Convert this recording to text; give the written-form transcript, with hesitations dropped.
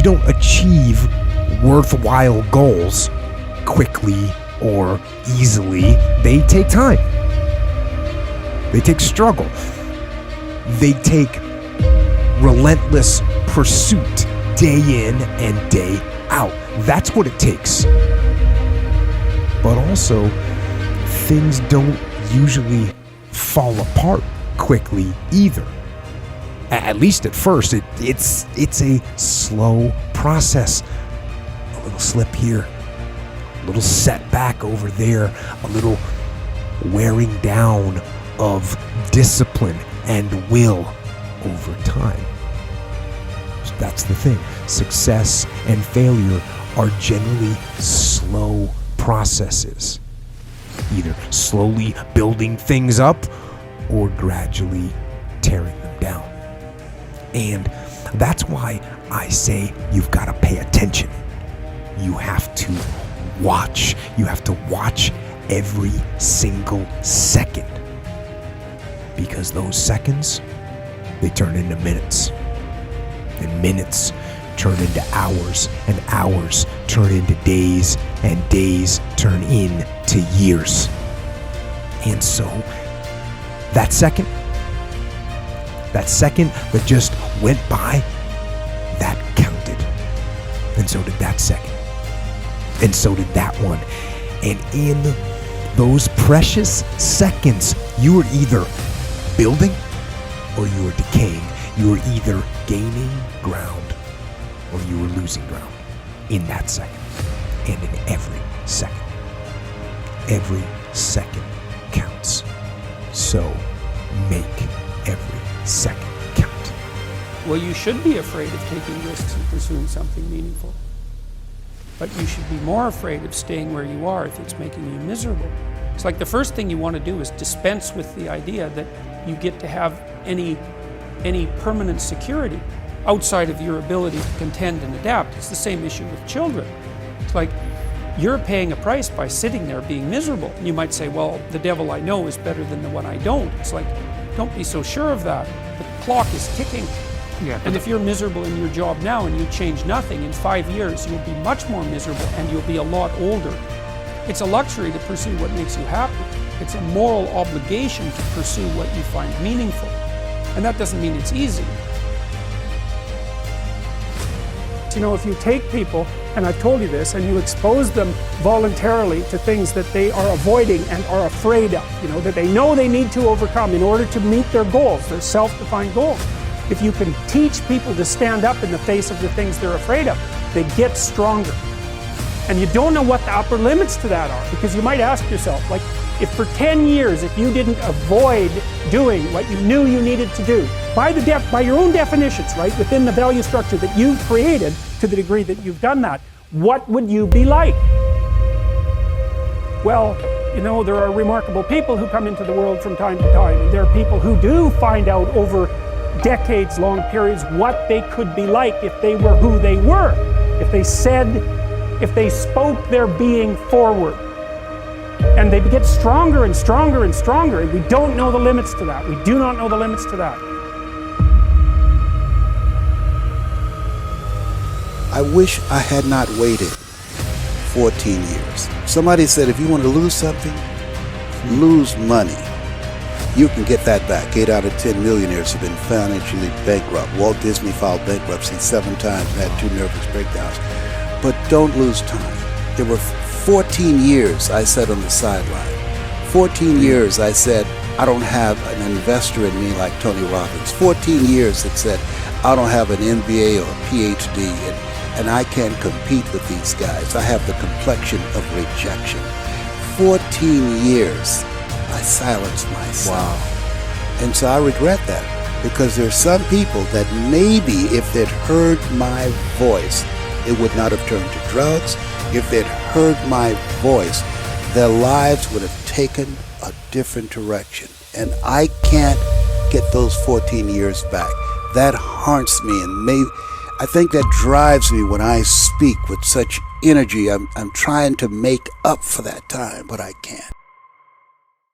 don't achieve worthwhile goals quickly or easily. They take time. They take struggle. They take relentless pursuit day in and day out. That's what it takes. But also, things don't usually fall apart quickly either. At least at first, it's a slow process. A little slip here, a little setback over there, a little wearing down of discipline and will over time. So that's the thing. Success and failure are generally slow processes, either slowly building things up or gradually tearing them down. And that's why I say you've got to pay attention. You have to watch. You have to watch every single second. Because those seconds, they turn into minutes. And minutes turn into hours. And hours turn into days. And days turn into years. And so, that second that just went by, that counted. And so did that second. And so did that one. And in those precious seconds, you are either building or you are decaying. You are either gaining ground or you are losing ground in that second. And in every second. Every second counts. So make every second count. Well, you should be afraid of taking risks and pursuing something meaningful. But you should be more afraid of staying where you are if it's making you miserable. It's like the first thing you want to do is dispense with the idea that you get to have any permanent security outside of your ability to contend and adapt. It's the same issue with children. It's like you're paying a price by sitting there being miserable. And you might say, well, the devil I know is better than the one I don't. It's like, don't be so sure of that. The clock is ticking. Yeah, and if you're miserable in your job now and you change nothing, in 5 years you'll be much more miserable and you'll be a lot older. It's a luxury to pursue what makes you happy. It's a moral obligation to pursue what you find meaningful. And that doesn't mean it's easy. You know, if you take people, and I've told you this, and you expose them voluntarily to things that they are avoiding and are afraid of, you know, that they know they need to overcome in order to meet their goals, their self-defined goals. If you can teach people to stand up in the face of the things they're afraid of, they get stronger. And you don't know what the upper limits to that are, because you might ask yourself, like, if for 10 years, if you didn't avoid doing what you knew you needed to do, by your own definitions, right, within the value structure that you've created, to the degree that you've done that, what would you be like? Well, you know, there are remarkable people who come into the world from time to time, and there are people who do find out over decades-long periods what they could be like if they were who they were, if they spoke their being forward. And they get stronger and stronger and stronger, and we don't know the limits to that. We do not know the limits to that. I wish I had not waited 14 years. Somebody said if you want to lose something, lose money. You can get that back. 8 out of 10 millionaires have been financially bankrupt. Walt Disney filed bankruptcy 7 times and had 2 nervous breakdowns. But don't lose time. There were 14 years I sat on the sideline. 14 years I said, I don't have an investor in me like Tony Robbins. 14 years that said, I don't have an MBA or a PhD, and I can't compete with these guys. I have the complexion of rejection. 14 years I silenced myself. Wow. And so I regret that, because there's some people that maybe if they'd heard my voice, they would not have turned to drugs. If they'd heard my voice, their lives would have taken a different direction. And I can't get those 14 years back. That haunts me, and I think that drives me when I speak with such energy. I'm trying to make up for that time, but I can't.